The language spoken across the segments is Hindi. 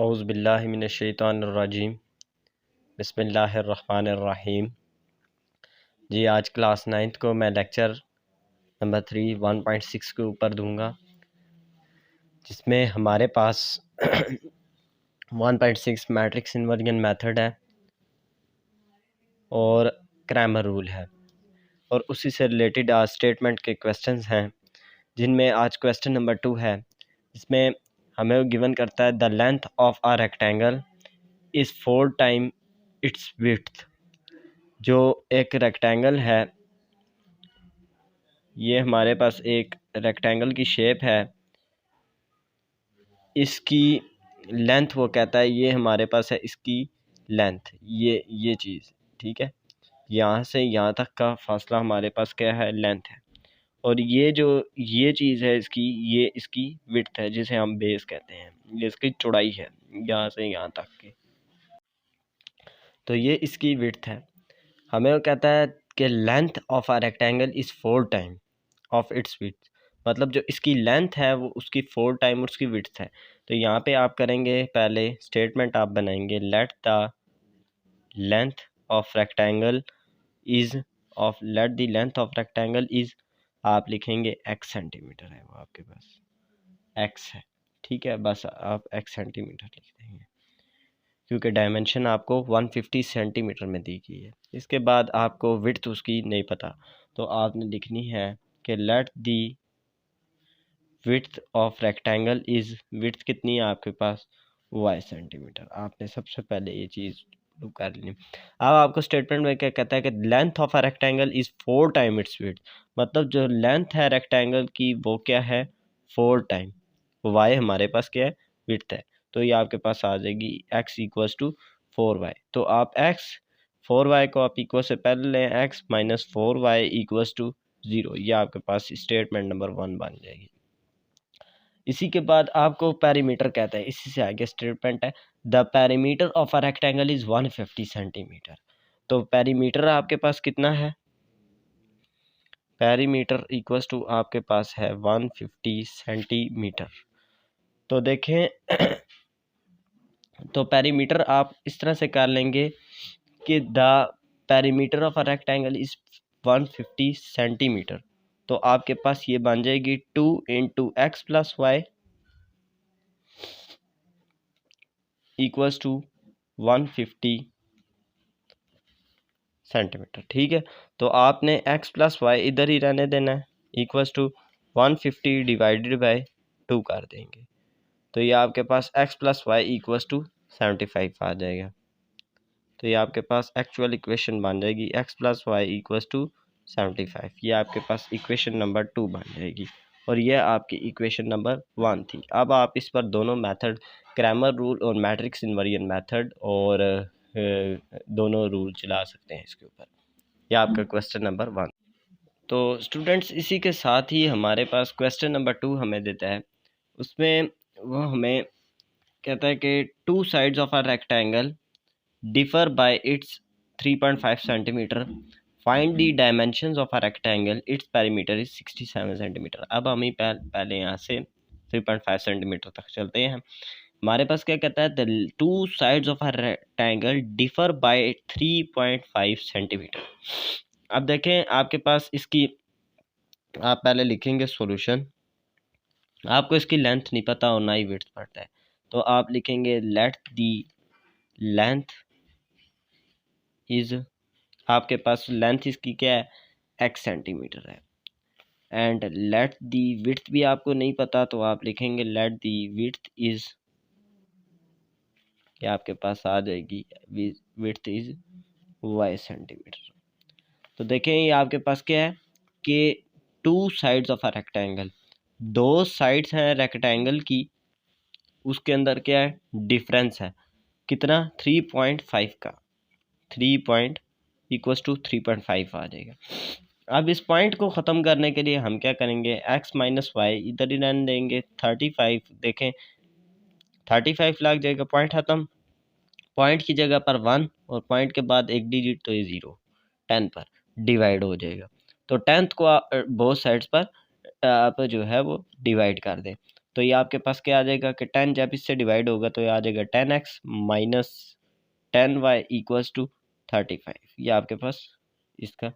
औज़ु बिल्लाहि मिनश्शैतानिर्रजीम बिस्मिल्लाहिर्रहमानिर्रहीम। जी आज क्लास 9th को मैं लेक्चर नंबर 3 1.6 के ऊपर दूंगा, जिसमें हमारे पास 1.6 मैट्रिक्स इन्वर्जन मेथड है और क्रैमर रूल है, और उसी से रिलेटेड आज स्टेटमेंट के क्वेश्चंस हैं, जिनमें आज क्वेश्चन नंबर 2 है, जिसमें हमें गिवन करता है the length of a rectangle is 4 time it's width. जो एक रेक्टेंगल है, ये हमारे पास एक रेक्टेंगल की शेप है, इसकी लेंथ वो कहता है ये हमारे पास है इसकी लेंथ, ये चीज़ ठीक है, यहाँ से यहाँ तक का फासला हमारे पास क्या है, लेंथ है। और ये जो ये चीज़ है इसकी, ये इसकी विड्थ है, जिसे हम बेस कहते हैं। ये इसकी चौड़ाई है यहाँ से यहाँ तक की, तो ये इसकी विड्थ है। हमें वो कहता है कि length of a rectangle is 4 time of its width, मतलब जो इसकी लेंथ है वो उसकी 4 टाइम उसकी विड्थ है। तो यहाँ पे आप करेंगे, पहले स्टेटमेंट आप बनाएंगे, let the length of rectangle is let the length of rectangle is, आप लिखेंगे x सेंटीमीटर है, वो आपके पास x है, ठीक है, बस आप x सेंटीमीटर लिख देंगे क्योंकि डायमेंशन आपको 150 सेंटीमीटर में दी गई है। इसके बाद आपको विड्थ उसकी नहीं पता, तो आपने लिखनी है कि let the width of rectangle is, width कितनी है आपके पास, y सेंटीमीटर। आपने सबसे पहले ये चीज़ कर ली। अब आपको स्टेटमेंट में क्या कहता है कि length of a rectangle is 4 time it's width, मतलब जो लेंथ है रेक्टेंगल की वो क्या है, 4 टाइम, y हमारे पास क्या है, विड्थ है। तो ये आपके पास आ जाएगी x इक्वल्स टू 4y। तो आप x 4y को आप इक्वल से पहले लें, x minus 4y equals to 0। ये आपके पास स्टेटमेंट नंबर 1 बन जाएगी। इसी के बाद आपको पेरीमीटर कहता है, इसी से आगे स्टेटमेंट है the perimeter of a rectangle is 150 centimetre. तो पेरीमीटर आपके पास कितना है, पेरीमीटर इक्वल्स टू आपके पास है 150 सेंटीमीटर। तो देखें तो पेरीमीटर आप इस तरह से कर लेंगे कि the perimeter of a rectangle is 150 centimetre. तो आपके पास ये बन जाएगी 2 into X plus Y equals to 150 centimetre, ठीक है। तो आपने x प्लस वाई इधर ही रहने देना है, इक्वल्स टू 150 डिवाइडेड बाय 2 कर देंगे, तो ये आपके पास x plus Y equals to 75 आ जाएगा। तो ये आपके पास एक्चुअल इक्वेशन बन जाएगी x plus Y equals to 75। ये आपके पास इक्वेशन नंबर 2 बन जाएगी, और ये आपकी इक्वेशन नंबर 1 थी। अब आप इस पर दोनों मेथड, क्रैमर रूल और मैट्रिक्स इन्वर्जन मेथड, और दोनों रूल चला सकते हैं इसके ऊपर। यह आपका क्वेश्चन नंबर 1। तो स्टूडेंट्स, इसी के साथ ही हमारे पास क्वेश्चन नंबर 2 हमें देता है, उसमें वो हमें कहता है कि 2 sides of a rectangle differ by it's 3.5 centimetre, find the dimensions of a rectangle, its perimeter is 67 centimetre. अब हम ही पहले यहाँ से 3.5 सेंटीमीटर तक चलते हैं। हमारे पास क्या कहता है, the 2 sides of a rectangle differ by 3.5 centimetre. अब देखें आपके पास इसकी, आप पहले लिखेंगे सॉल्यूशन। आपको इसकी लेंथ नहीं पता और ना ही विड्थ पता है, तो आप लिखेंगे लेट दी लेंथ इज, आपके पास लेंथ इसकी क्या है, x सेंटीमीटर है, एंड लेट दी विड्थ भी आपको नहीं पता, तो आप लिखेंगे लेट दी विड्थ इज, क्या आपके पास आ जाएगी, विड्थ इज y सेंटीमीटर। तो देखें ये आपके पास क्या है कि 2 sides of a rectangle, 2 sides हैं रेक्टेंगल की, उसके अंदर क्या है, डिफरेंस है कितना, 3.5 का, 3 पॉइंट इक्वल्स टू 3.5 आ जाएगा। अब इस पॉइंट को ख़त्म करने के लिए हम क्या करेंगे, x माइनस वाई इधर ही रहने देंगे, 35 देखें 35 लग जाएगा, पॉइंट ख़त्म, पॉइंट की जगह पर 1 और पॉइंट के बाद एक डिजिट, तो ये 0 10 पर डिवाइड हो जाएगा। तो 10th को बहुत साइड्स पर आप जो है वो डिवाइड कर दें, तो ये आपके पास क्या आ जाएगा कि 10 जब इससे डिवाइड होगा तो ये आ जाएगा 10x minus 10y equals to 35। ये आपके पास इसका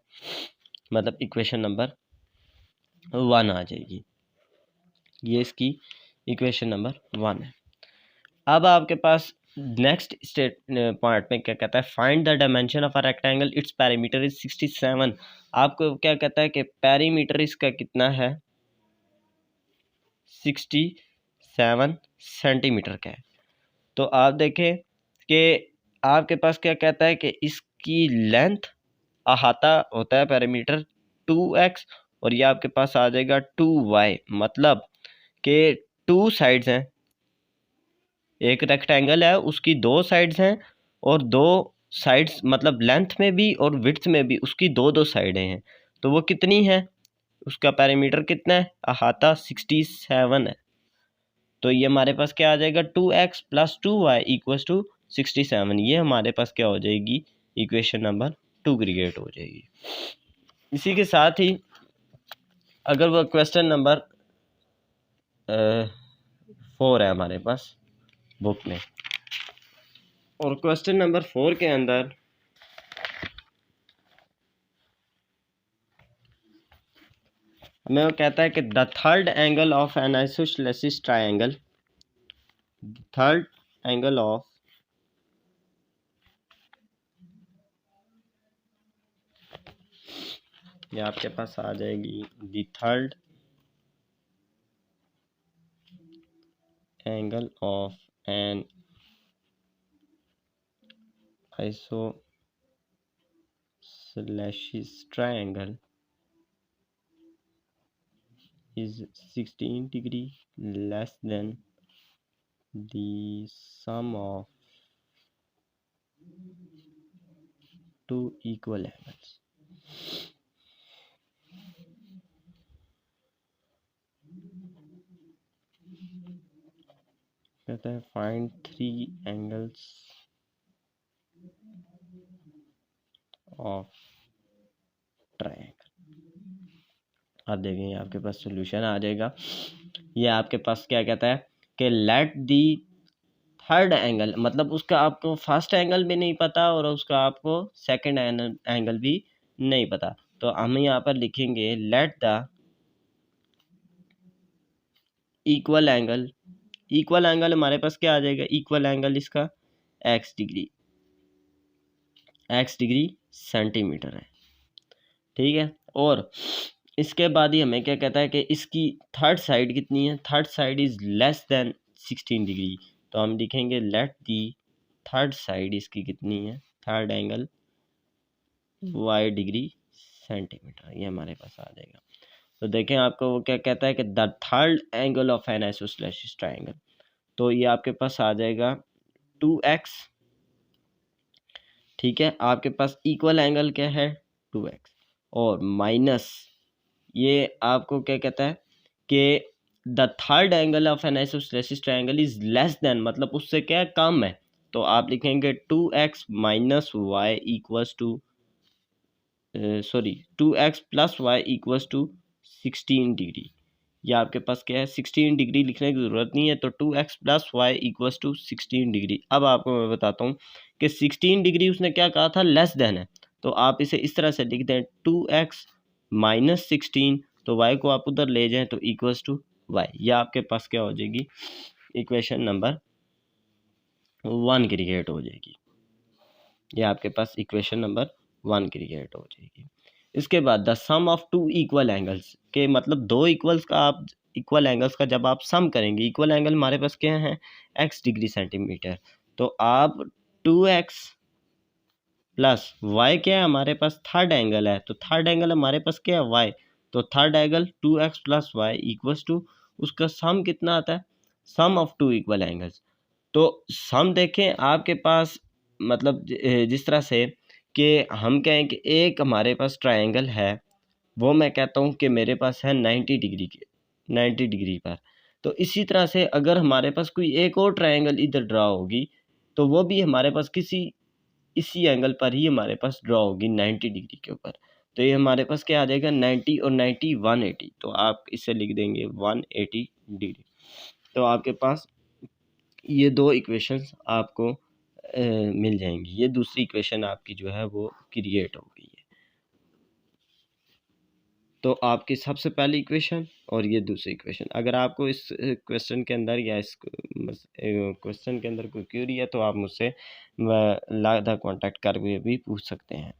मतलब इक्वेशन नंबर 1 आ जाएगी। ये इसकी इक्वेशन नंबर 1 है। अब आपके पास नेक्स्ट स्टेट पॉइंट में क्या कहता है, find the dimension of a rectangle its perimeter is 67। आपको क्या कहता है कि पेरीमीटर इसका कितना है, 67 सेंटीमीटर का है। तो आप देखें कि आपके पास क्या कहता है कि इसकी लेंथ अहाता होता है पेरीमीटर 2x और ये आपके पास आ जाएगा 2y, मतलब कि 2 साइड्स हैं, एक रेक्टेंगल है उसकी 2 साइड्स हैं और 2 साइड्स मतलब लेंथ में भी और विड्थ में भी उसकी 2 साइडें हैं। तो वो कितनी है, उसका पेरीमीटर कितना है, अहाता 67 है। तो ये हमारे पास क्या आ जाएगा 2x plus 2y equals to 67। ये हमारे पास क्या हो जाएगी, इक्वेशन नंबर 2 क्रिएट हो जाएगी। इसी के साथ ही अगर वो क्वेश्चन नंबर 4 है हमारे पास बुक में, और क्वेश्चन नंबर 4 के अंदर हमें वो कहता है कि the third angle of an isosceles triangle, third angle of ये आपके पास आ जाएगी the third angle of an isosceles triangle is 16 degree less than the sum of two equal angles। कहता है फाइंड 3 एंगल्स ऑफ ट्रायंगल। आप देखेंगे आपके पास सॉल्यूशन आ जाएगा। ये आपके पास क्या कहता है कि लेट दी थर्ड एंगल, मतलब उसका आपको फर्स्ट एंगल भी नहीं पता और उसका आपको सेकंड एंगल भी नहीं पता। तो हम यहाँ पर लिखेंगे let the equal angle. Equal angle हमारे पास क्या आ जाएगा, इक्वल एंगल इसका x डिग्री सेंटीमीटर है, ठीक है। और इसके बाद ही हमें क्या कहता है कि इसकी थर्ड साइड कितनी है, third side is less then 16 degree. तो हम लिखेंगे लेट दी थर्ड साइड इसकी कितनी है, third angle y degree centimetre. ये हमारे पास आ जाएगा। तो देखें आपको वो क्या कहता है कि the third angle of an isosceles triangle. तो ये आपके पास आ जाएगा 2x, ठीक है। आपके पास इक्वल एंगल क्या है 2x और माइनस ये आपको क्या कहता है कि the third angle of an isosceles triangle is less than, मतलब उससे क्या कम है। तो आप लिखेंगे 2x minus y equals to 2x plus Y equals to 16 degree. या आपके पास क्या है 16 डिग्री लिखने की ज़रूरत नहीं है, तो 2x plus Y equals to 16 degree. अब आपको मैं बताता हूँ कि 16 डिग्री उसने क्या कहा था, लेस देन है। तो आप इसे इस तरह से लिख दें 2x माइनस 16, तो y को आप उधर ले जाएं तो इक्वल्स टू y। यह आपके पास क्या हो जाएगी, इक्वेशन नंबर 1 क्रिएट हो जाएगी। यह आपके पास इक्वेशन नंबर 1 क्रिएट हो जाएगी। इसके बाद the sum of two equal angles के, मतलब दो इक्वल्स का आप इक्वल एंगल्स का जब आप सम करेंगे, इक्वल एंगल हमारे पास क्या है x डिग्री सेंटीमीटर, तो आप 2x प्लस y क्या है हमारे पास थर्ड एंगल है, तो थर्ड एंगल हमारे पास क्या है y, तो third angle 2x plus Y equals to उसका सम कितना आता है, sum of two equal angles. तो सम देखें आपके पास मतलब जिस तरह से कि हम कहें कि एक हमारे पास ट्रायंगल है, वो मैं कहता हूँ कि मेरे पास है 90 डिग्री के 90 डिग्री पर। तो इसी तरह से अगर हमारे पास कोई एक और ट्रायंगल इधर ड्रा होगी तो वो भी हमारे पास इसी एंगल पर ही हमारे पास ड्रा होगी 90 डिग्री के ऊपर। तो ये हमारे पास क्या आ जाएगा 90 और 90 180। तो आप इसे लिख देंगे 180 डिग्री। तो आपके पास ये 2 इक्वेशंस आपको मिल जाएंगी। ये दूसरी इक्वेशन आपकी जो है वो क्रिएट हो गई है। तो आपकी सबसे पहली इक्वेशन और ये दूसरी इक्वेशन, अगर आपको इस क्वेश्चन के अंदर या इस क्वेश्चन के अंदर कोई क्वेरी है तो आप मुझसे लादा कांटेक्ट करके भी पूछ सकते हैं।